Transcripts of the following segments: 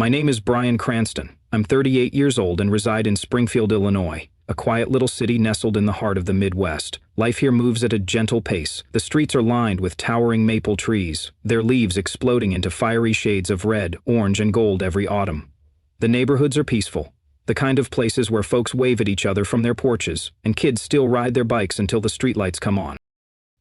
My name is Brian Cranston. I'm 38 years old and reside in Springfield, Illinois, a quiet little city nestled in the heart of the Midwest. Life here moves at a gentle pace. The streets are lined with towering maple trees, their leaves exploding into fiery shades of red, orange, and gold every autumn. The neighborhoods are peaceful, the kind of places where folks wave at each other from their porches, and kids still ride their bikes until the streetlights come on.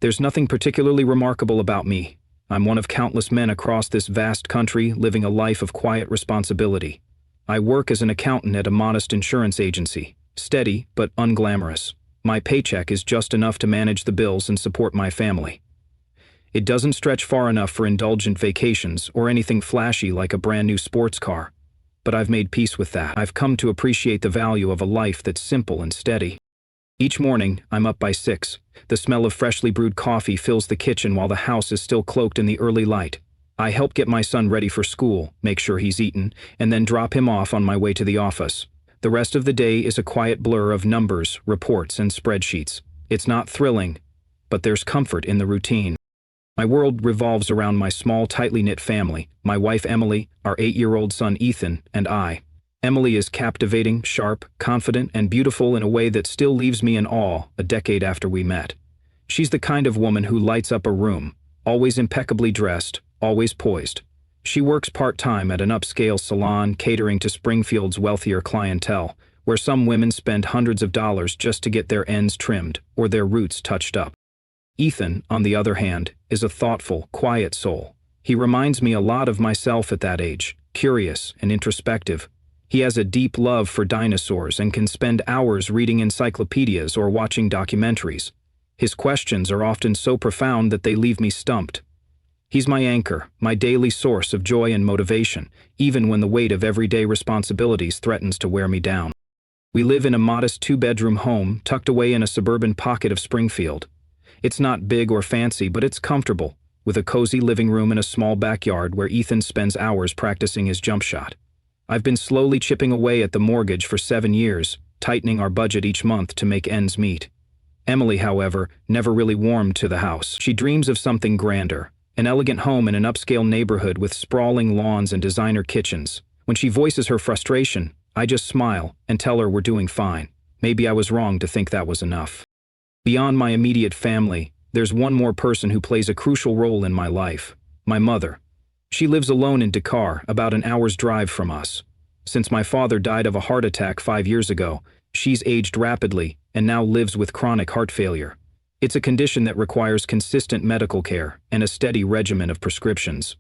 There's nothing particularly remarkable about me. I'm one of countless men across this vast country living a life of quiet responsibility. I work as an accountant at a modest insurance agency, steady but unglamorous. My paycheck is just enough to manage the bills and support my family. It doesn't stretch far enough for indulgent vacations or anything flashy like a brand new sports car. But I've made peace with that. I've come to appreciate the value of a life that's simple and steady. Each morning, I'm up by 6. The smell of freshly brewed coffee fills the kitchen while the house is still cloaked in the early light. I help get my son ready for school, make sure he's eaten, and then drop him off on my way to the office. The rest of the day is a quiet blur of numbers, reports, and spreadsheets. It's not thrilling, but there's comfort in the routine. My world revolves around my small, tightly knit family, my wife Emily, our 8-year-old son Ethan, and I. Emily is captivating, sharp, confident, and beautiful in a way that still leaves me in awe a decade after we met. She's the kind of woman who lights up a room, always impeccably dressed, always poised. She works part-time at an upscale salon catering to Springfield's wealthier clientele, where some women spend hundreds of dollars just to get their ends trimmed or their roots touched up. Ethan, on the other hand, is a thoughtful, quiet soul. He reminds me a lot of myself at that age, curious and introspective. He has a deep love for dinosaurs and can spend hours reading encyclopedias or watching documentaries. His questions are often so profound that they leave me stumped. He's my anchor, my daily source of joy and motivation, even when the weight of everyday responsibilities threatens to wear me down. We live in a modest 2-bedroom home tucked away in a suburban pocket of Springfield. It's not big or fancy, but it's comfortable, with a cozy living room and a small backyard where Ethan spends hours practicing his jump shot. I've been slowly chipping away at the mortgage for 7 years, tightening our budget each month to make ends meet. Emily, however, never really warmed to the house. She dreams of something grander, an elegant home in an upscale neighborhood with sprawling lawns and designer kitchens. When she voices her frustration, I just smile and tell her we're doing fine. Maybe I was wrong to think that was enough. Beyond my immediate family, there's one more person who plays a crucial role in my life: my mother. She lives alone in Dakar, about an hour's drive from us. Since my father died of a heart attack 5 years ago, she's aged rapidly and now lives with chronic heart failure. It's a condition that requires consistent medical care and a steady regimen of prescriptions.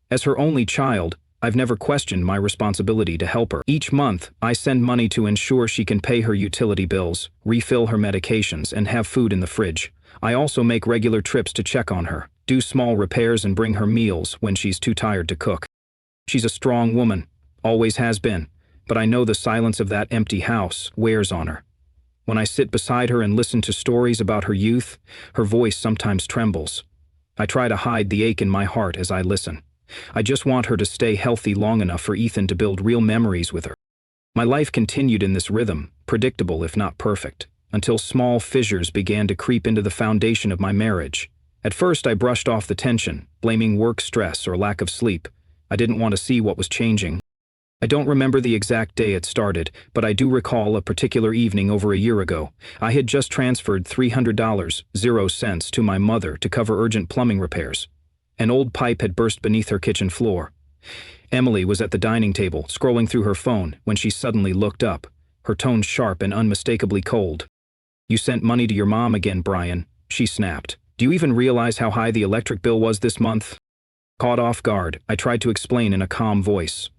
As her only child, I've never questioned my responsibility to help her. Each month, I send money to ensure she can pay her utility bills, refill her medications, and have food in the fridge. I also make regular trips to check on her, do small repairs, and bring her meals when she's too tired to cook. She's a strong woman, always has been, but I know the silence of that empty house wears on her. When I sit beside her and listen to stories about her youth, her voice sometimes trembles. I try to hide the ache in my heart as I listen. I just want her to stay healthy long enough for Ethan to build real memories with her. My life continued in this rhythm, predictable if not perfect, until small fissures began to creep into the foundation of my marriage. At first, I brushed off the tension, blaming work stress or lack of sleep. I didn't want to see what was changing. I don't remember the exact day it started, but I do recall a particular evening over a year ago. I had just transferred $300.00 to my mother to cover urgent plumbing repairs. An old pipe had burst beneath her kitchen floor. Emily was at the dining table, scrolling through her phone, when she suddenly looked up, her tone sharp and unmistakably cold. "You sent money to your mom again, Brian," she snapped. "Do you even realize how high the electric bill was this month?" Caught off guard, I tried to explain in a calm voice.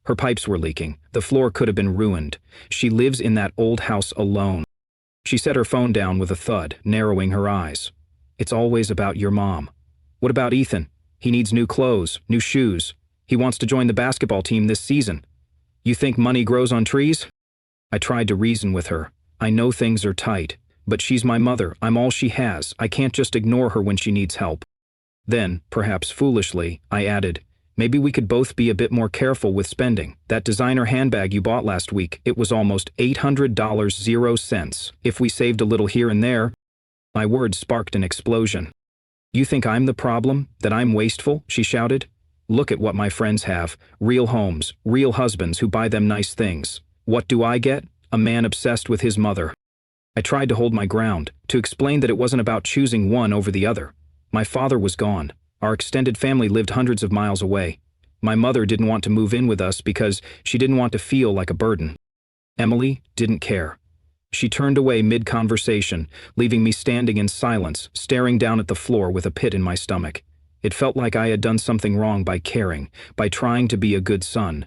Her pipes were leaking. The floor could have been ruined. She lives in that old house alone. She set her phone down with a thud, narrowing her eyes. "It's always about your mom. What about Ethan? He needs new clothes, new shoes. He wants to join the basketball team this season. You think money grows on trees?" I tried to reason with her. I know things are tight, but she's my mother. I'm all she has. I can't just ignore her when she needs help. Then, perhaps foolishly, I added, "Maybe we could both be a bit more careful with spending. That designer handbag you bought last week, it was almost $800.00. If we saved a little here and there..." My words sparked an explosion. "You think I'm the problem? That I'm wasteful?" she shouted. Look at what my friends have. Real homes, real husbands who buy them nice things. What do I get? A man obsessed with his mother. I tried to hold my ground, to explain that it wasn't about choosing one over the other. My father was gone. Our extended family lived hundreds of miles away. My mother didn't want to move in with us because she didn't want to feel like a burden. Emily didn't care. She turned away mid-conversation, leaving me standing in silence, staring down at the floor with a pit in my stomach. It felt like I had done something wrong by caring, by trying to be a good son.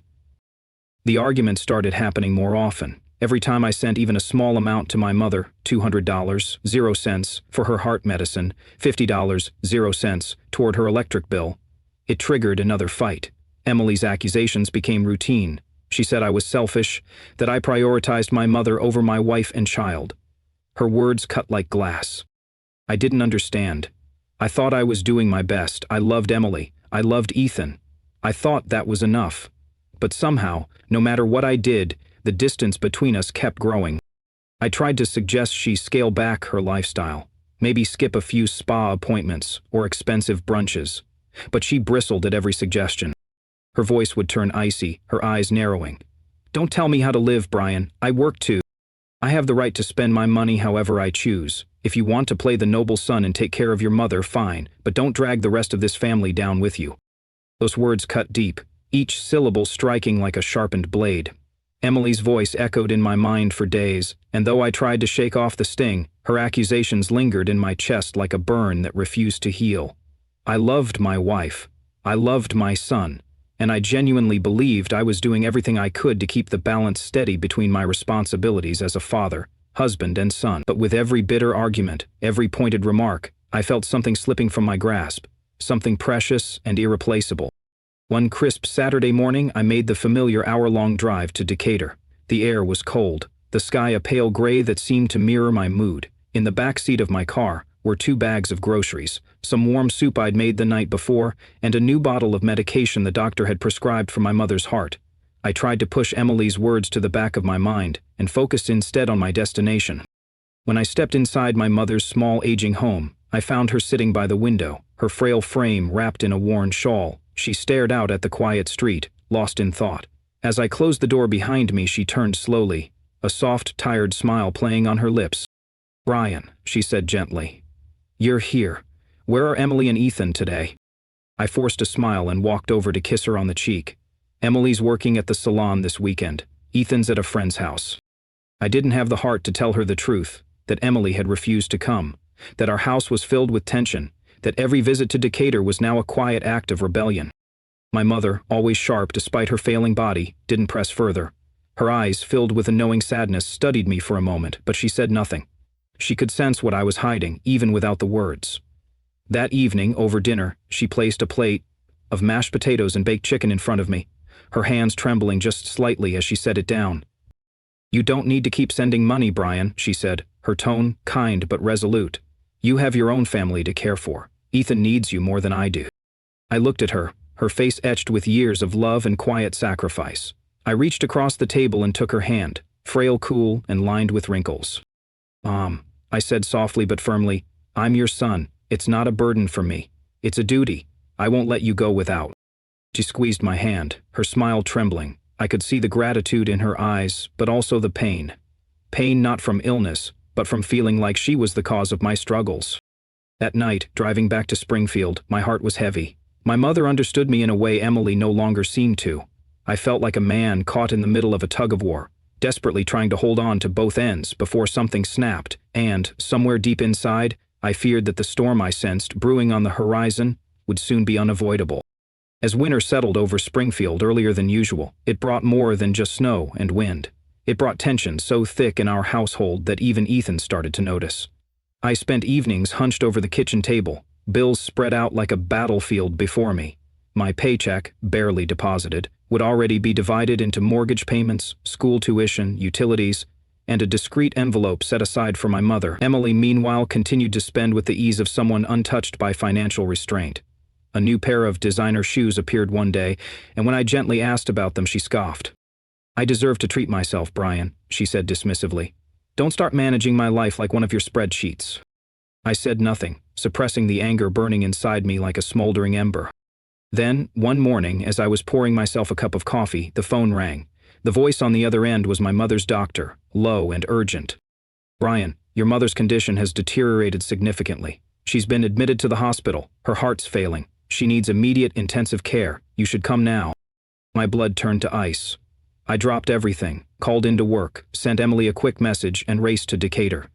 The arguments started happening more often. Every time I sent even a small amount to my mother, $200, 0 cents, for her heart medicine, $50, 0 cents, toward her electric bill, it triggered another fight. Emily's accusations became routine. She said I was selfish, that I prioritized my mother over my wife and child. Her words cut like glass. I didn't understand. I thought I was doing my best. I loved Emily. I loved Ethan. I thought that was enough. But somehow, no matter what I did, the distance between us kept growing. I tried to suggest she scale back her lifestyle, maybe skip a few spa appointments or expensive brunches. But she bristled at every suggestion. Her voice would turn icy, her eyes narrowing. Don't tell me how to live, Brian. I work too. I have the right to spend my money however I choose. If you want to play the noble son and take care of your mother, fine, but don't drag the rest of this family down with you. Those words cut deep, each syllable striking like a sharpened blade. Emily's voice echoed in my mind for days, and though I tried to shake off the sting, her accusations lingered in my chest like a burn that refused to heal. I loved my wife. I loved my son. And I genuinely believed I was doing everything I could to keep the balance steady between my responsibilities as a father, husband, and son. But with every bitter argument, every pointed remark, I felt something slipping from my grasp, something precious and irreplaceable. One crisp Saturday morning, I made the familiar hour-long drive to Decatur. The air was cold, the sky a pale gray that seemed to mirror my mood. In the back seat of my car were 2 bags of groceries, some warm soup I'd made the night before, and a new bottle of medication the doctor had prescribed for my mother's heart. I tried to push Emily's words to the back of my mind and focused instead on my destination. When I stepped inside my mother's small aging home, I found her sitting by the window, her frail frame wrapped in a worn shawl. She stared out at the quiet street, lost in thought. As I closed the door behind me, she turned slowly, a soft, tired smile playing on her lips. "Brian," she said gently, "you're here. Where are Emily and Ethan today?" I forced a smile and walked over to kiss her on the cheek. Emily's working at the salon this weekend. Ethan's at a friend's house. I didn't have the heart to tell her the truth, that Emily had refused to come, that our house was filled with tension, that every visit to Decatur was now a quiet act of rebellion. My mother, always sharp despite her failing body, didn't press further. Her eyes, filled with a knowing sadness, studied me for a moment, but she said nothing. She could sense what I was hiding, even without the words. That evening, over dinner, she placed a plate of mashed potatoes and baked chicken in front of me, her hands trembling just slightly as she set it down. "You don't need to keep sending money, Brian," she said, her tone kind but resolute. "You have your own family to care for. Ethan needs you more than I do." I looked at her, her face etched with years of love and quiet sacrifice. I reached across the table and took her hand, frail, cool, and lined with wrinkles. "Mom," I said softly but firmly, "I'm your son. It's not a burden for me. It's a duty. I won't let you go without." She squeezed my hand, her smile trembling. I could see the gratitude in her eyes, but also the pain. Pain not from illness, but from feeling like she was the cause of my struggles. That night, driving back to Springfield, my heart was heavy. My mother understood me in a way Emily no longer seemed to. I felt like a man caught in the middle of a tug-of-war, desperately trying to hold on to both ends before something snapped, and, somewhere deep inside, I feared that the storm I sensed brewing on the horizon would soon be unavoidable. As winter settled over Springfield earlier than usual, it brought more than just snow and wind. It brought tension so thick in our household that even Ethan started to notice. I spent evenings hunched over the kitchen table, bills spread out like a battlefield before me. My paycheck, barely deposited, would already be divided into mortgage payments, school tuition, utilities, and a discreet envelope set aside for my mother. Emily, meanwhile, continued to spend with the ease of someone untouched by financial restraint. A new pair of designer shoes appeared one day, and when I gently asked about them, she scoffed. "I deserve to treat myself, Brian," she said dismissively. "Don't start managing my life like one of your spreadsheets." I said nothing, suppressing the anger burning inside me like a smoldering ember. Then, one morning, as I was pouring myself a cup of coffee, the phone rang. The voice on the other end was my mother's doctor, low and urgent. "Brian, your mother's condition has deteriorated significantly. She's been admitted to the hospital. Her heart's failing. She needs immediate intensive care. You should come now." My blood turned to ice. I dropped everything, called into work, sent Emily a quick message, and raced to Decatur.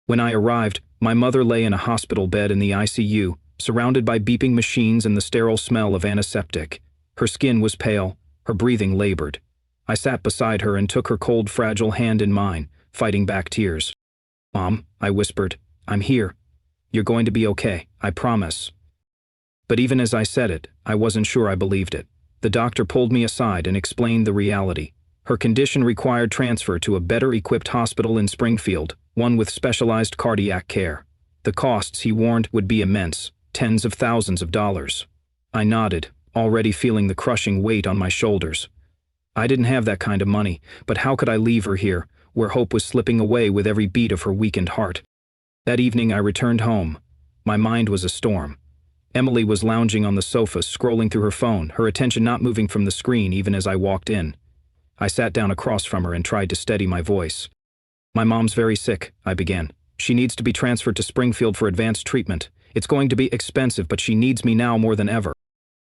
When I arrived, my mother lay in a hospital bed in the ICU, surrounded by beeping machines and the sterile smell of antiseptic. Her skin was pale, her breathing labored. I sat beside her and took her cold, fragile hand in mine, fighting back tears. "Mom," I whispered, "I'm here. You're going to be okay, I promise." But even as I said it, I wasn't sure I believed it. The doctor pulled me aside and explained the reality. Her condition required transfer to a better-equipped hospital in Springfield, one with specialized cardiac care. The costs, he warned, would be immense, tens of thousands of dollars. I nodded, already feeling the crushing weight on my shoulders. I didn't have that kind of money, but how could I leave her here, where hope was slipping away with every beat of her weakened heart? That evening I returned home. My mind was a storm. Emily was lounging on the sofa, scrolling through her phone, her attention not moving from the screen even as I walked in. I sat down across from her and tried to steady my voice. "My mom's very sick," I began. "She needs to be transferred to Springfield for advanced treatment. It's going to be expensive, but she needs me now more than ever."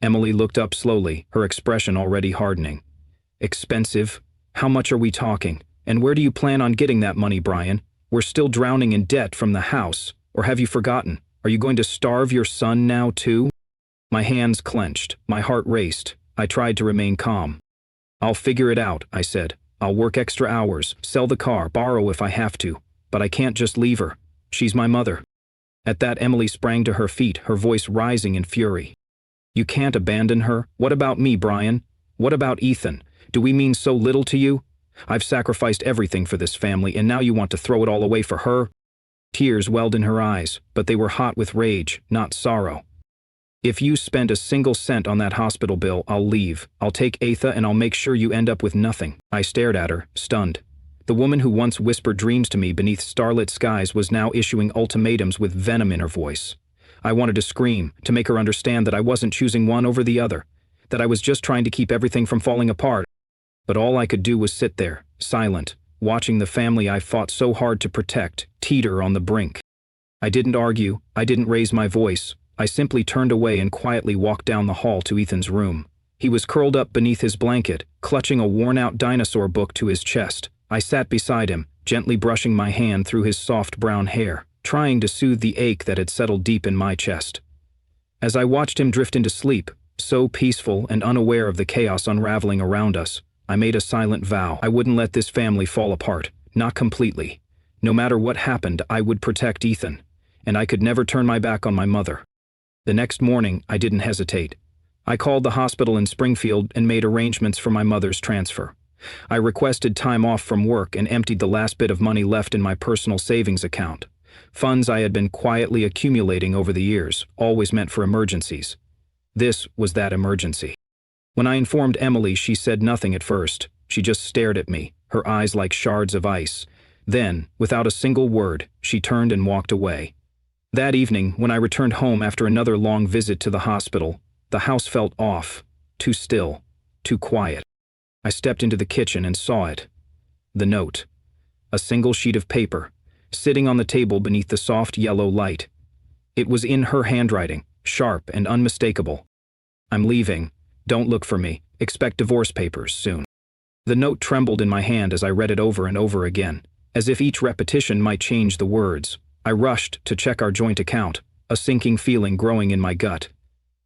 Emily looked up slowly, her expression already hardening. "Expensive? How much are we talking? And where do you plan on getting that money, Brian? We're still drowning in debt from the house. Or have you forgotten? Are you going to starve your son now, too?" My hands clenched, my heart raced. I tried to remain calm. "I'll figure it out," I said. "I'll work extra hours, sell the car, borrow if I have to. But I can't just leave her. She's my mother." At that, Emily sprang to her feet, her voice rising in fury. "You can't abandon her. What about me, Brian? What about Ethan? Do we mean so little to you? I've sacrificed everything for this family, and now you want to throw it all away for her?" Tears welled in her eyes, but they were hot with rage, not sorrow. "If you spend a single cent on that hospital bill, I'll leave. I'll take Atha and I'll make sure you end up with nothing." I stared at her, stunned. The woman who once whispered dreams to me beneath starlit skies was now issuing ultimatums with venom in her voice. I wanted to scream, to make her understand that I wasn't choosing one over the other, that I was just trying to keep everything from falling apart. But all I could do was sit there, silent, watching the family I fought so hard to protect teeter on the brink. I didn't argue, I didn't raise my voice. I simply turned away and quietly walked down the hall to Ethan's room. He was curled up beneath his blanket, clutching a worn-out dinosaur book to his chest. I sat beside him, gently brushing my hand through his soft brown hair, trying to soothe the ache that had settled deep in my chest. As I watched him drift into sleep, so peaceful and unaware of the chaos unraveling around us, I made a silent vow. I wouldn't let this family fall apart, not completely. No matter what happened, I would protect Ethan, and I could never turn my back on my mother. The next morning, I didn't hesitate. I called the hospital in Springfield and made arrangements for my mother's transfer. I requested time off from work and emptied the last bit of money left in my personal savings account. Funds I had been quietly accumulating over the years, always meant for emergencies. This was that emergency. When I informed Emily, she said nothing at first. She just stared at me, her eyes like shards of ice. Then, without a single word, she turned and walked away. That evening, when I returned home after another long visit to the hospital, the house felt off, too still, too quiet. I stepped into the kitchen and saw it. The note. A single sheet of paper, sitting on the table beneath the soft yellow light. It was in her handwriting, sharp and unmistakable. "I'm leaving. Don't look for me. Expect divorce papers soon." The note trembled in my hand as I read it over and over again, as if each repetition might change the words. I rushed to check our joint account, a sinking feeling growing in my gut.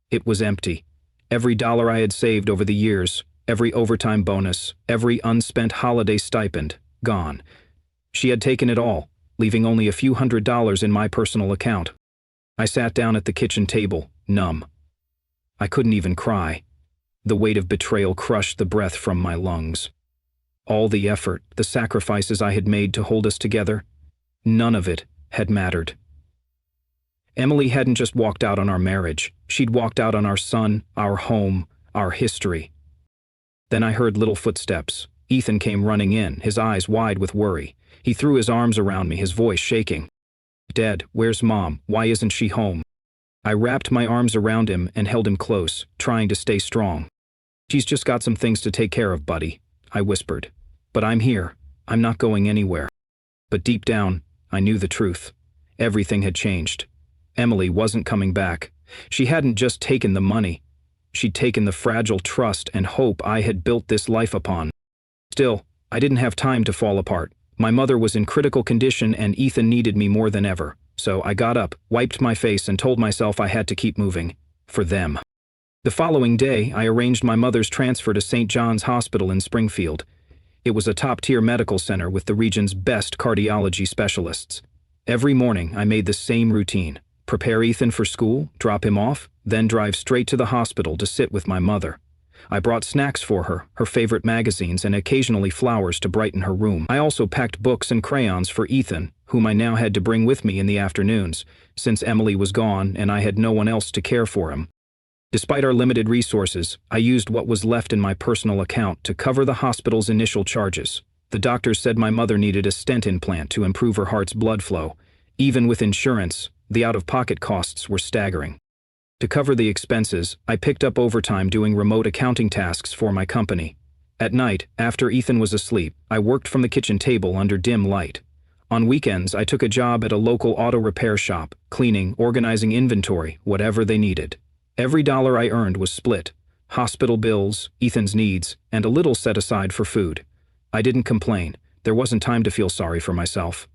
It was empty. Every dollar I had saved over the years, every overtime bonus, every unspent holiday stipend, gone. She had taken it all, leaving only a few $100s in my personal account. I sat down at the kitchen table, numb. I couldn't even cry. The weight of betrayal crushed the breath from my lungs. All the effort, the sacrifices I had made to hold us together, none of it had mattered. Emily hadn't just walked out on our marriage. She'd walked out on our son, our home, our history. Then I heard little footsteps. Ethan came running in, his eyes wide with worry. He threw his arms around me, his voice shaking. "Dad, where's Mom? Why isn't she home?" I wrapped my arms around him and held him close, trying to stay strong. "She's just got some things to take care of, buddy," I whispered. "But I'm here. I'm not going anywhere." But deep down, I knew the truth. Everything had changed. Emily wasn't coming back. She hadn't just taken the money. She'd taken the fragile trust and hope I had built this life upon. Still, I didn't have time to fall apart. My mother was in critical condition and Ethan needed me more than ever. So I got up, wiped my face, and told myself I had to keep moving. For them. The following day, I arranged my mother's transfer to St. John's Hospital in Springfield. It was a top-tier medical center with the region's best cardiology specialists. Every morning, I made the same routine. Prepare Ethan for school, drop him off, then drive straight to the hospital to sit with my mother. I brought snacks for her, her favorite magazines, and occasionally flowers to brighten her room. I also packed books and crayons for Ethan, whom I now had to bring with me in the afternoons, since Emily was gone and I had no one else to care for him. Despite our limited resources, I used what was left in my personal account to cover the hospital's initial charges. The doctors said my mother needed a stent implant to improve her heart's blood flow. Even with insurance, the out-of-pocket costs were staggering. To cover the expenses, I picked up overtime doing remote accounting tasks for my company. At night, after Ethan was asleep, I worked from the kitchen table under dim light. On weekends, I took a job at a local auto repair shop, cleaning, organizing inventory, whatever they needed. Every dollar I earned was split. Hospital bills, Ethan's needs, and a little set aside for food. I didn't complain. There wasn't time to feel sorry for myself.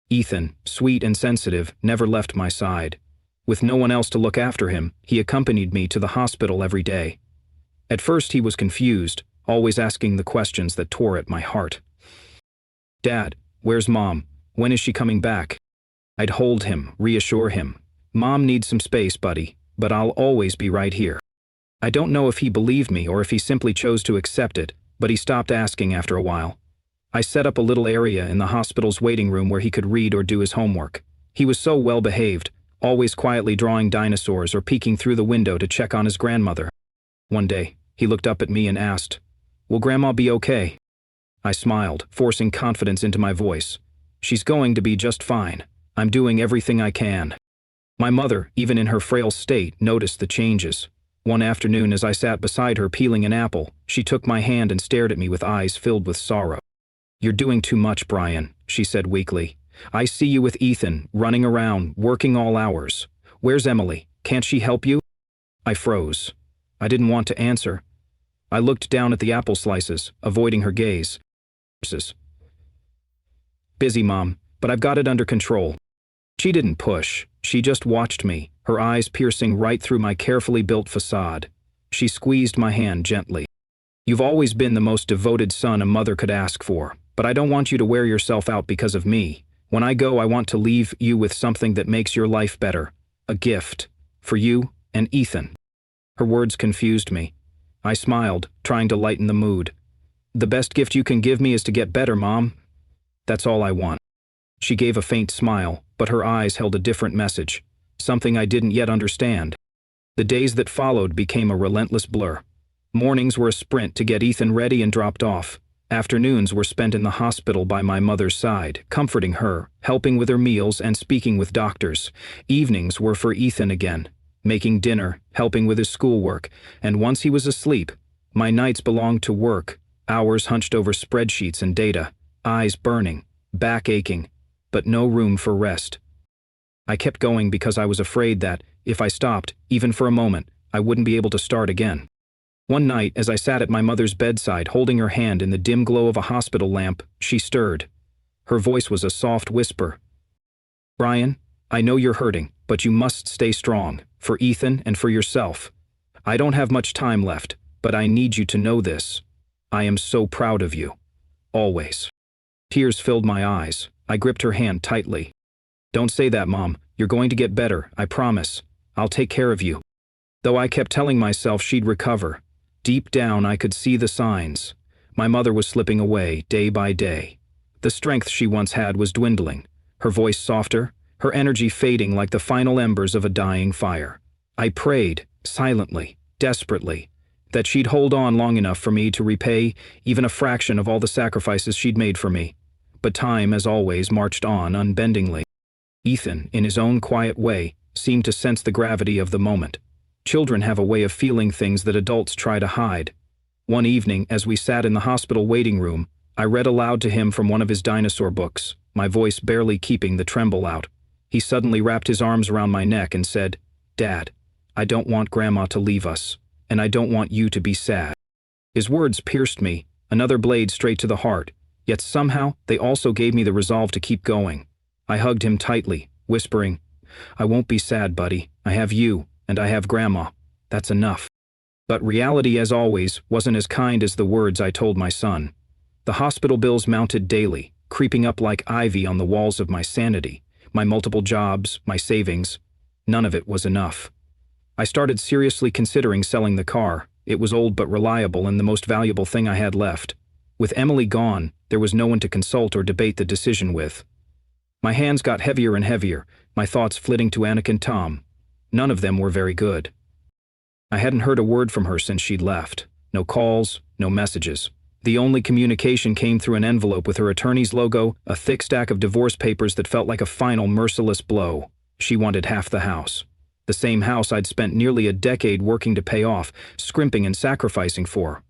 Ethan, sweet and sensitive, never left my side. With no one else to look after him, he accompanied me to the hospital every day. At first he was confused, always asking the questions that tore at my heart. "Dad, where's Mom? When is she coming back?" I'd hold him, reassure him. "Mom needs some space, buddy, but I'll always be right here." I don't know if he believed me or if he simply chose to accept it, but he stopped asking after a while. I set up a little area in the hospital's waiting room where he could read or do his homework. He was so well behaved, always quietly drawing dinosaurs or peeking through the window to check on his grandmother. One day, he looked up at me and asked, "Will Grandma be okay?" I smiled, forcing confidence into my voice. "She's going to be just fine. I'm doing everything I can." My mother, even in her frail state, noticed the changes. One afternoon, as I sat beside her peeling an apple, she took my hand and stared at me with eyes filled with sorrow. "You're doing too much, Brian," she said weakly. "I see you with Ethan, running around, working all hours. Where's Emily? Can't she help you?" I froze. I didn't want to answer. I looked down at the apple slices, avoiding her gaze. "Busy, Mom, but I've got it under control." She didn't push. She just watched me, her eyes piercing right through my carefully built facade. She squeezed my hand gently. "You've always been the most devoted son a mother could ask for, but I don't want you to wear yourself out because of me. When I go, I want to leave you with something that makes your life better. A gift. For you and Ethan." Her words confused me. I smiled, trying to lighten the mood. "The best gift you can give me is to get better, Mom. That's all I want." She gave a faint smile, but her eyes held a different message, something I didn't yet understand. The days that followed became a relentless blur. Mornings were a sprint to get Ethan ready and dropped off. Afternoons were spent in the hospital by my mother's side, comforting her, helping with her meals, and speaking with doctors. Evenings were for Ethan again, making dinner, helping with his schoolwork, and once he was asleep, my nights belonged to work, hours hunched over spreadsheets and data, eyes burning, back aching, but no room for rest. I kept going because I was afraid that, if I stopped, even for a moment, I wouldn't be able to start again. One night, as I sat at my mother's bedside holding her hand in the dim glow of a hospital lamp, she stirred. Her voice was a soft whisper. "Brian, I know you're hurting, but you must stay strong, for Ethan and for yourself. I don't have much time left, but I need you to know this. I am so proud of you. Always." Tears filled my eyes. I gripped her hand tightly. "Don't say that, Mom. You're going to get better, I promise. I'll take care of you." Though I kept telling myself she'd recover, deep down I could see the signs. My mother was slipping away, day by day. The strength she once had was dwindling, her voice softer, her energy fading like the final embers of a dying fire. I prayed, silently, desperately, that she'd hold on long enough for me to repay even a fraction of all the sacrifices she'd made for me. But time, as always, marched on unbendingly. Ethan, in his own quiet way, seemed to sense the gravity of the moment. Children have a way of feeling things that adults try to hide. One evening, as we sat in the hospital waiting room, I read aloud to him from one of his dinosaur books, my voice barely keeping the tremble out. He suddenly wrapped his arms around my neck and said, "Dad, I don't want Grandma to leave us, and I don't want you to be sad." His words pierced me, another blade straight to the heart, yet somehow they also gave me the resolve to keep going. I hugged him tightly, whispering, "I won't be sad, buddy. I have you, and I have Grandma. That's enough." But reality, as always, wasn't as kind as the words I told my son. The hospital bills mounted daily, creeping up like ivy on the walls of my sanity, my multiple jobs, my savings. None of it was enough. I started seriously considering selling the car. It was old but reliable and the most valuable thing I had left. With Emily gone, there was no one to consult or debate the decision with. My hands got heavier and heavier, my thoughts flitting to Anik and Tom. None of them were very good. I hadn't heard a word from her since she'd left. No calls, no messages. The only communication came through an envelope with her attorney's logo, a thick stack of divorce papers that felt like a final merciless blow. She wanted half the house. The same house I'd spent nearly a decade working to pay off, scrimping and sacrificing for.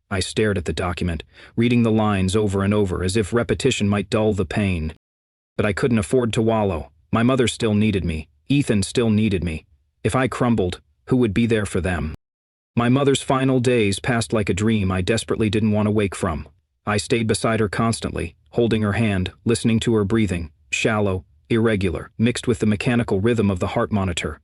I stared at the document, reading the lines over and over as if repetition might dull the pain. But I couldn't afford to wallow. My mother still needed me. Ethan still needed me. If I crumbled, who would be there for them? My mother's final days passed like a dream I desperately didn't want to wake from. I stayed beside her constantly, holding her hand, listening to her breathing, shallow, irregular, mixed with the mechanical rhythm of the heart monitor.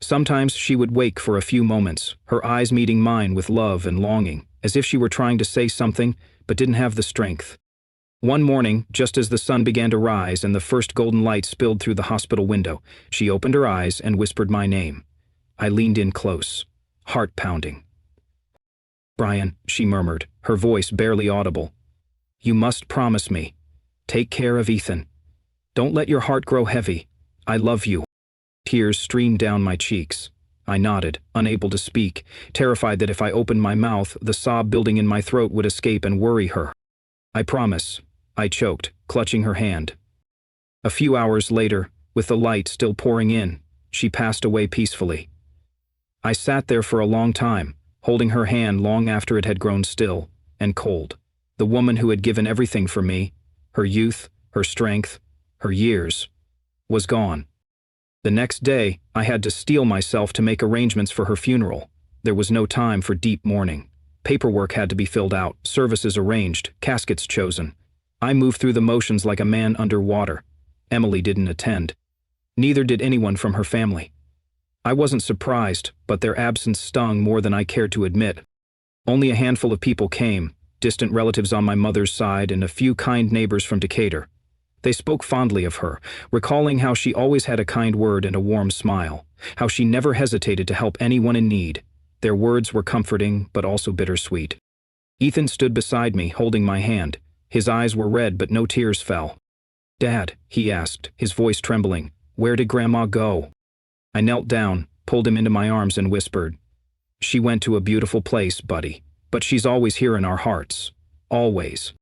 Sometimes she would wake for a few moments, her eyes meeting mine with love and longing, as if she were trying to say something, but didn't have the strength. One morning, just as the sun began to rise and the first golden light spilled through the hospital window, she opened her eyes and whispered my name. I leaned in close, heart pounding. "Brian," she murmured, her voice barely audible. "You must promise me. Take care of Ethan. Don't let your heart grow heavy. I love you." Tears streamed down my cheeks. I nodded, unable to speak, terrified that if I opened my mouth, the sob building in my throat would escape and worry her. "I promise," I choked, clutching her hand. A few hours later, with the light still pouring in, she passed away peacefully. I sat there for a long time, holding her hand long after it had grown still and cold. The woman who had given everything for me, her youth, her strength, her years, was gone. The next day, I had to steel myself to make arrangements for her funeral. There was no time for deep mourning. Paperwork had to be filled out, services arranged, caskets chosen. I moved through the motions like a man underwater. Emily didn't attend. Neither did anyone from her family. I wasn't surprised, but their absence stung more than I cared to admit. Only a handful of people came, distant relatives on my mother's side and a few kind neighbors from Decatur. They spoke fondly of her, recalling how she always had a kind word and a warm smile, how she never hesitated to help anyone in need. Their words were comforting, but also bittersweet. Ethan stood beside me, holding my hand. His eyes were red, but no tears fell. "Dad," he asked, his voice trembling, "where did Grandma go?" I knelt down, pulled him into my arms and whispered, "She went to a beautiful place, buddy, but she's always here in our hearts. Always."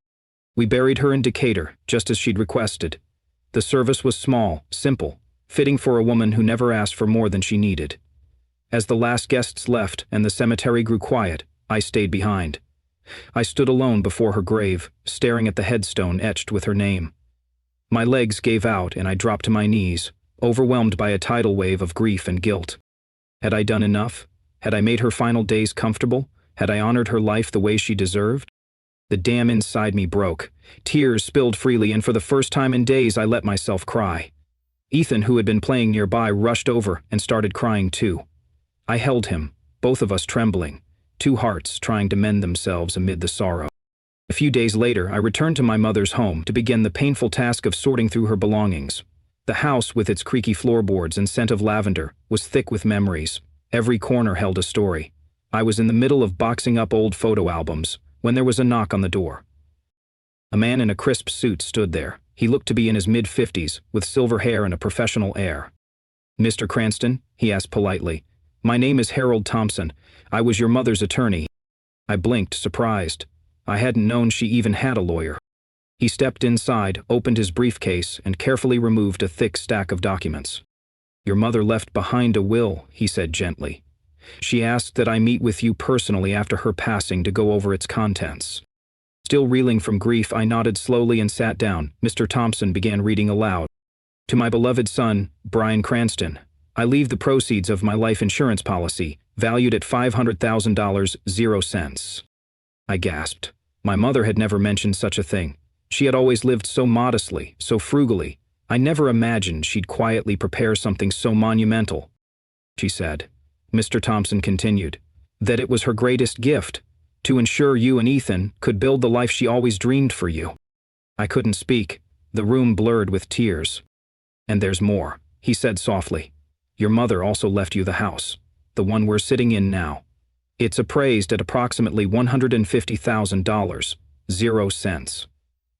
We buried her in Decatur, just as she'd requested. The service was small, simple, fitting for a woman who never asked for more than she needed. As the last guests left and the cemetery grew quiet, I stayed behind. I stood alone before her grave, staring at the headstone etched with her name. My legs gave out and I dropped to my knees, overwhelmed by a tidal wave of grief and guilt. Had I done enough? Had I made her final days comfortable? Had I honored her life the way she deserved? The dam inside me broke. Tears spilled freely, and for the first time in days I let myself cry. Ethan, who had been playing nearby, rushed over and started crying too. I held him, both of us trembling, two hearts trying to mend themselves amid the sorrow. A few days later, I returned to my mother's home to begin the painful task of sorting through her belongings. The house, with its creaky floorboards and scent of lavender, was thick with memories. Every corner held a story. I was in the middle of boxing up old photo albums when there was a knock on the door. A man in a crisp suit stood there. He looked to be in his mid-50s, with silver hair and a professional air. "Mr. Cranston?" he asked politely. "My name is Harold Thompson. I was your mother's attorney." I blinked, surprised. I hadn't known she even had a lawyer. He stepped inside, opened his briefcase, and carefully removed a thick stack of documents. "Your mother left behind a will," he said gently. "She asked that I meet with you personally after her passing to go over its contents." Still reeling from grief, I nodded slowly and sat down. Mr. Thompson began reading aloud. "To my beloved son, Brian Cranston, I leave the proceeds of my life insurance policy, valued at $500,000, 0 cents. I gasped. My mother had never mentioned such a thing. She had always lived so modestly, so frugally. I never imagined she'd quietly prepare something so monumental. She said, Mr. Thompson continued, that it was her greatest gift, to ensure you and Ethan could build the life she always dreamed for you. I couldn't speak. The room blurred with tears. "And there's more," he said softly. "Your mother also left you the house, the one we're sitting in now. It's appraised at approximately $150,000, 0 cents.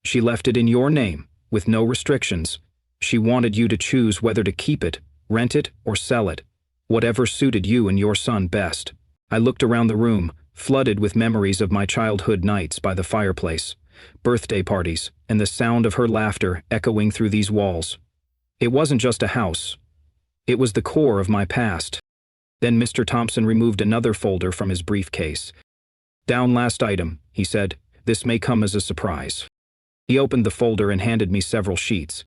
She left it in your name, with no restrictions. She wanted you to choose whether to keep it, rent it, or sell it, whatever suited you and your son best." I looked around the room, flooded with memories of my childhood nights by the fireplace, birthday parties, and the sound of her laughter echoing through these walls. It wasn't just a house. It was the core of my past. Then Mr. Thompson removed another folder from his briefcase. "Down last item," he said. "This may come as a surprise." He opened the folder and handed me several sheets.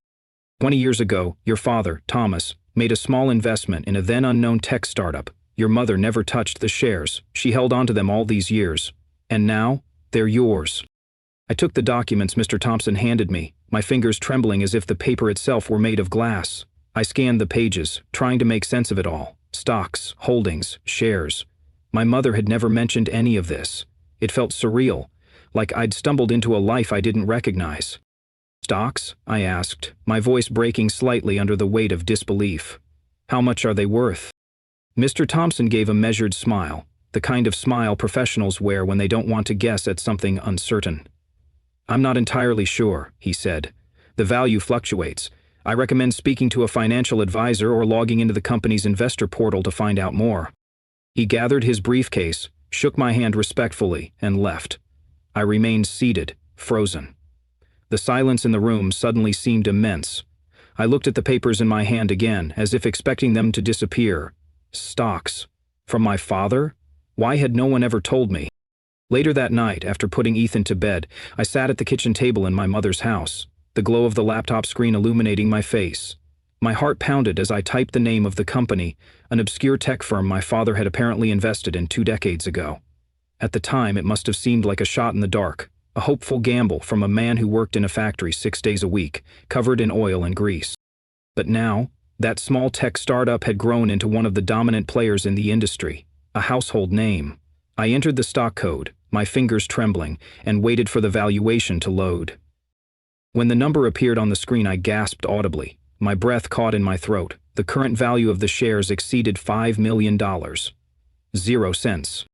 20 years ago, your father, Thomas, made a small investment in a then-unknown tech startup. Your mother never touched the shares. She held onto them all these years. And now, they're yours. I took the documents Mr. Thompson handed me, my fingers trembling as if the paper itself were made of glass. I scanned the pages, trying to make sense of it all. Stocks, holdings, shares. My mother had never mentioned any of this. It felt surreal, like I'd stumbled into a life I didn't recognize. "Stocks?" I asked, my voice breaking slightly under the weight of disbelief. "How much are they worth?" Mr. Thompson gave a measured smile, the kind of smile professionals wear when they don't want to guess at something uncertain. "I'm not entirely sure," he said. "The value fluctuates. I recommend speaking to a financial advisor or logging into the company's investor portal to find out more." He gathered his briefcase, shook my hand respectfully, and left. I remained seated, frozen. The silence in the room suddenly seemed immense. I looked at the papers in my hand again, as if expecting them to disappear. Stocks. From my father? Why had no one ever told me? Later that night, after putting Ethan to bed, I sat at the kitchen table in my mother's house, the glow of the laptop screen illuminating my face. My heart pounded as I typed the name of the company, an obscure tech firm my father had apparently invested in 2 decades ago. At the time, it must have seemed like a shot in the dark, a hopeful gamble from a man who worked in a factory 6 days a week, covered in oil and grease. But now, that small tech startup had grown into one of the dominant players in the industry, a household name. I entered the stock code, my fingers trembling, and waited for the valuation to load. When the number appeared on the screen, I gasped audibly, my breath caught in my throat. The current value of the shares exceeded $5 million. 0 cents.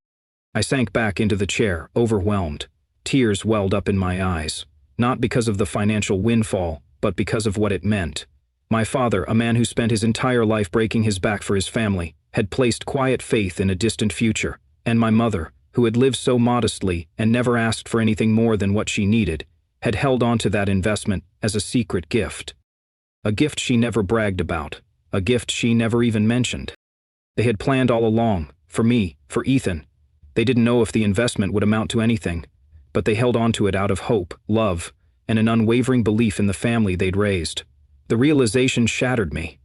I sank back into the chair, overwhelmed. Tears welled up in my eyes, not because of the financial windfall, but because of what it meant. My father, a man who spent his entire life breaking his back for his family, had placed quiet faith in a distant future, and my mother, who had lived so modestly and never asked for anything more than what she needed, had held on to that investment as a secret gift. A gift she never bragged about, a gift she never even mentioned. They had planned all along, for me, for Ethan. They didn't know if the investment would amount to anything, but they held on to it out of hope, love, and an unwavering belief in the family they'd raised. The realization shattered me.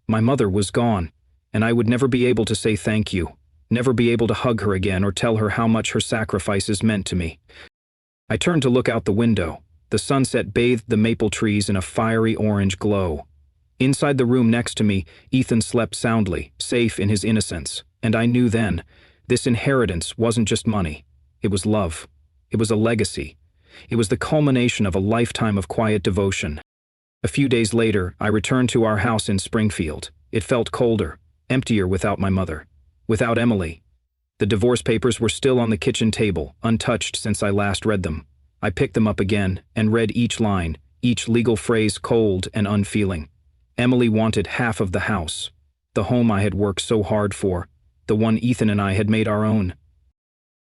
My mother was gone, and I would never be able to say thank you, never be able to hug her again or tell her how much her sacrifices meant to me. I turned to look out the window. The sunset bathed the maple trees in a fiery orange glow. Inside the room next to me, Ethan slept soundly, safe in his innocence, and I knew then, this inheritance wasn't just money. It was love. It was a legacy. It was the culmination of a lifetime of quiet devotion. A few days later, I returned to our house in Springfield. It felt colder, emptier without my mother, without Emily. The divorce papers were still on the kitchen table, untouched since I last read them. I picked them up again and read each line, each legal phrase cold and unfeeling. Emily wanted half of the house, the home I had worked so hard for, the one Ethan and I had made our own.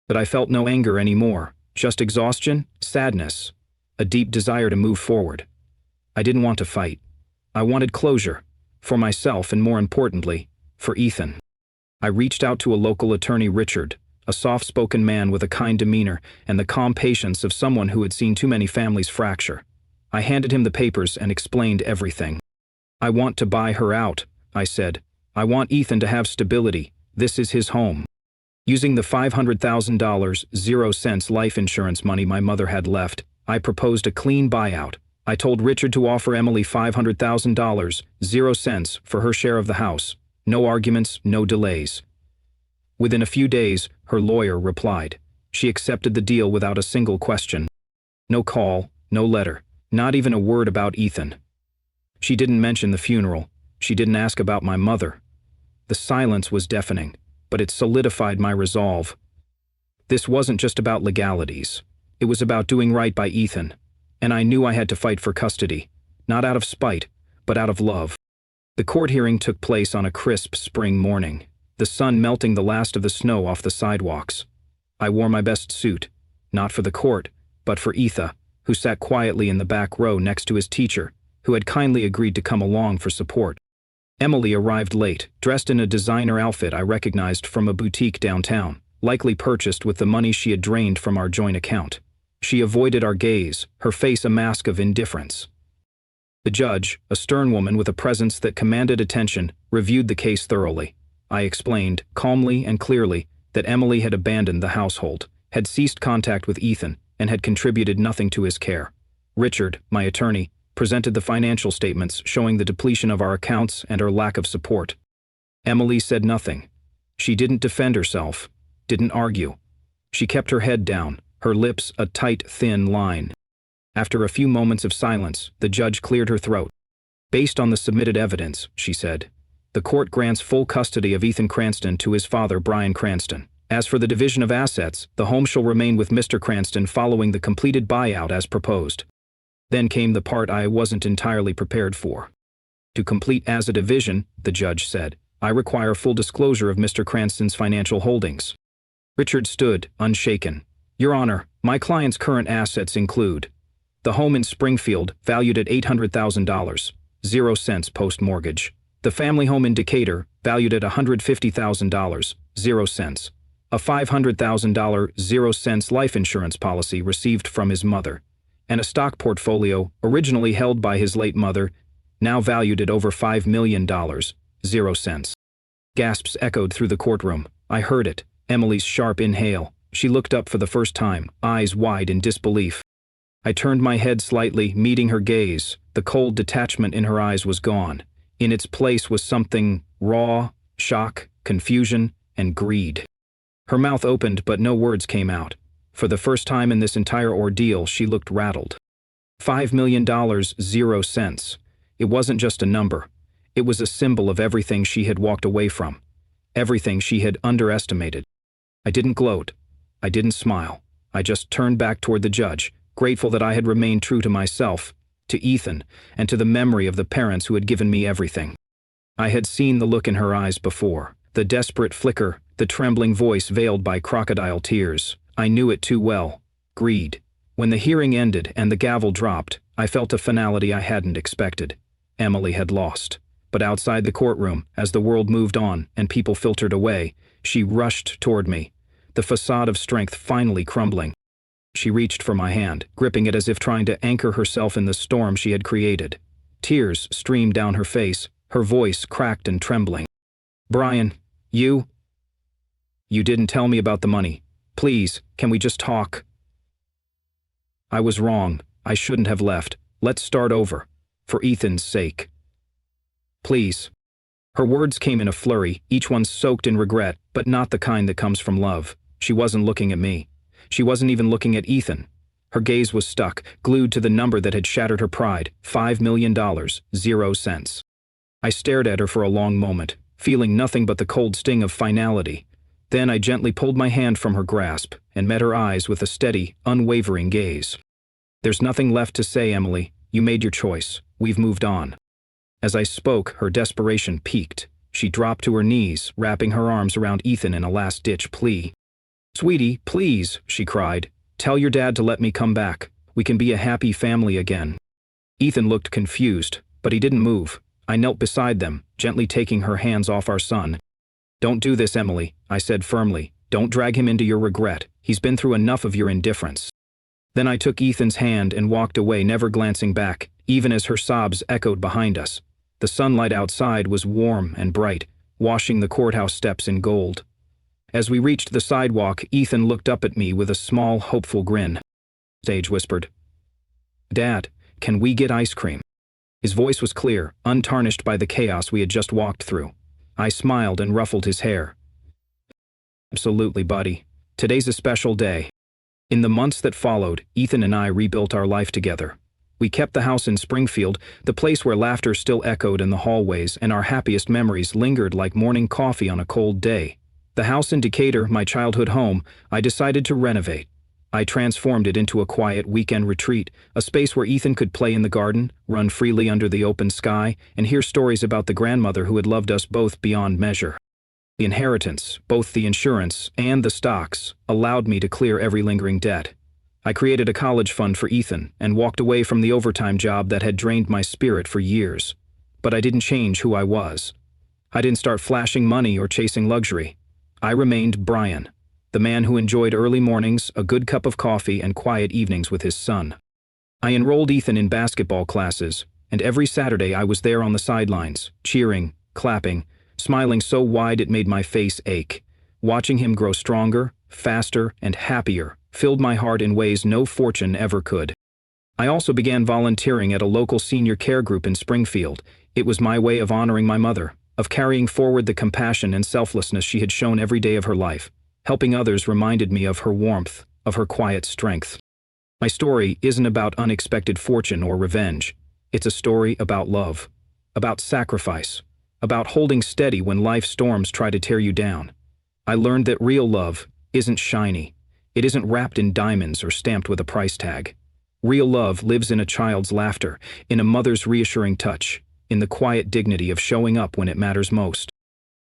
But I felt no anger anymore, just exhaustion, sadness, a deep desire to move forward. I didn't want to fight. I wanted closure. for myself, and more importantly, for Ethan. I reached out to a local attorney, Richard, a soft-spoken man with a kind demeanor and the calm patience of someone who had seen too many families fracture. I handed him the papers and explained everything. "I want to buy her out," I said. "I want Ethan to have stability. This is his home." Using the $500,000, 0 cents life insurance money my mother had left, I proposed a clean buyout. I told Richard to offer Emily $500,000, 0 cents, for her share of the house. No arguments, no delays. Within a few days, her lawyer replied. She accepted the deal without a single question. No call, no letter, not even a word about Ethan. She didn't mention the funeral. She didn't ask about my mother. The silence was deafening, but it solidified my resolve. This wasn't just about legalities. It was about doing right by Ethan, and I knew I had to fight for custody, not out of spite, but out of love. The court hearing took place on a crisp spring morning, the sun melting the last of the snow off the sidewalks. I wore my best suit, not for the court, but for Ethan, who sat quietly in the back row next to his teacher, who had kindly agreed to come along for support. Emily arrived late, dressed in a designer outfit I recognized from a boutique downtown, likely purchased with the money she had drained from our joint account. She avoided our gaze, her face a mask of indifference. The judge, a stern woman with a presence that commanded attention, reviewed the case thoroughly. I explained, calmly and clearly, that Emily had abandoned the household, had ceased contact with Ethan, and had contributed nothing to his care. Richard, my attorney, presented the financial statements showing the depletion of our accounts and our lack of support. Emily said nothing. She didn't defend herself, didn't argue. She kept her head down, her lips a tight, thin line. After a few moments of silence, the judge cleared her throat. "Based on the submitted evidence," she said, "the court grants full custody of Ethan Cranston to his father, Brian Cranston. As for the division of assets, the home shall remain with Mr. Cranston following the completed buyout as proposed." Then came the part I wasn't entirely prepared for. "To complete as a division," the judge said, "I require full disclosure of Mr. Cranston's financial holdings." Richard stood, unshaken. "Your Honor, my client's current assets include the home in Springfield, valued at $800,000, 0 cents post-mortgage. The family home in Decatur, valued at $150,000, 0 cents. A $500,000, 0 cents life insurance policy received from his mother, and a stock portfolio originally held by his late mother, now valued at over $5 million, 0 cents. Gasps echoed through the courtroom. I heard it, Emily's sharp inhale. She looked up for the first time, eyes wide in disbelief. I turned my head slightly, meeting her gaze. The cold detachment in her eyes was gone. In its place was something raw, shock, confusion, and greed. Her mouth opened, but no words came out. For the first time in this entire ordeal, she looked rattled. $5 million, 0 cents. It wasn't just a number. It was a symbol of everything she had walked away from, everything she had underestimated. I didn't gloat. I didn't smile. I just turned back toward the judge, grateful that I had remained true to myself, to Ethan, and to the memory of the parents who had given me everything. I had seen the look in her eyes before, the desperate flicker, the trembling voice veiled by crocodile tears. I knew it too well. Greed. When the hearing ended and the gavel dropped, I felt a finality I hadn't expected. Emily had lost. But outside the courtroom, as the world moved on and people filtered away, she rushed toward me, the facade of strength finally crumbling. She reached for my hand, gripping it as if trying to anchor herself in the storm she had created. Tears streamed down her face, her voice cracked and trembling. "Brian, you didn't tell me about the money. Please, can we just talk?" "I was wrong. I shouldn't have left. Let's start over. For Ethan's sake. Please." Her words came in a flurry, each one soaked in regret, but not the kind that comes from love. She wasn't looking at me. She wasn't even looking at Ethan. Her gaze was stuck, glued to the number that had shattered her pride, $5 million, 0 cents. I stared at her for a long moment, feeling nothing but the cold sting of finality. Then I gently pulled my hand from her grasp and met her eyes with a steady, unwavering gaze. "There's nothing left to say, Emily. You made your choice. We've moved on." As I spoke, her desperation peaked. She dropped to her knees, wrapping her arms around Ethan in a last-ditch plea. "Sweetie, please," she cried. "Tell your dad to let me come back. We can be a happy family again." Ethan looked confused, but he didn't move. I knelt beside them, gently taking her hands off our son. "Don't do this, Emily," I said firmly. "Don't drag him into your regret. He's been through enough of your indifference." Then I took Ethan's hand and walked away, never glancing back, even as her sobs echoed behind us. The sunlight outside was warm and bright, washing the courthouse steps in gold. As we reached the sidewalk, Ethan looked up at me with a small, hopeful grin. Sage whispered, "Dad, can we get ice cream?" His voice was clear, untarnished by the chaos we had just walked through. I smiled and ruffled his hair. "Absolutely, buddy. Today's a special day." In the months that followed, Ethan and I rebuilt our life together. We kept the house in Springfield, the place where laughter still echoed in the hallways and our happiest memories lingered like morning coffee on a cold day. The house in Decatur, my childhood home, I decided to renovate. I transformed it into a quiet weekend retreat, a space where Ethan could play in the garden, run freely under the open sky, and hear stories about the grandmother who had loved us both beyond measure. The inheritance, both the insurance and the stocks, allowed me to clear every lingering debt. I created a college fund for Ethan and walked away from the overtime job that had drained my spirit for years. But I didn't change who I was. I didn't start flashing money or chasing luxury. I remained Brian, the man who enjoyed early mornings, a good cup of coffee, and quiet evenings with his son. I enrolled Ethan in basketball classes, and every Saturday I was there on the sidelines, cheering, clapping, smiling so wide it made my face ache. Watching him grow stronger, faster, and happier filled my heart in ways no fortune ever could. I also began volunteering at a local senior care group in Springfield. It was my way of honoring my mother, of carrying forward the compassion and selflessness she had shown every day of her life. Helping others reminded me of her warmth, of her quiet strength. My story isn't about unexpected fortune or revenge. It's a story about love, about sacrifice, about holding steady when life's storms try to tear you down. I learned that real love isn't shiny. It isn't wrapped in diamonds or stamped with a price tag. Real love lives in a child's laughter, in a mother's reassuring touch, in the quiet dignity of showing up when it matters most.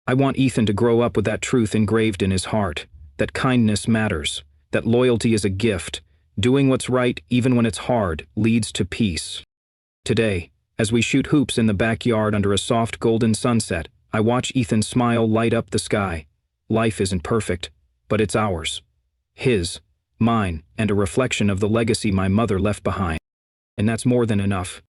I want Ethan to grow up with that truth engraved in his heart, that kindness matters, that loyalty is a gift. Doing what's right, even when it's hard, leads to peace. Today, as we shoot hoops in the backyard under a soft golden sunset, I watch Ethan's smile light up the sky. Life isn't perfect, but it's ours. His, mine, and a reflection of the legacy my mother left behind. And that's more than enough.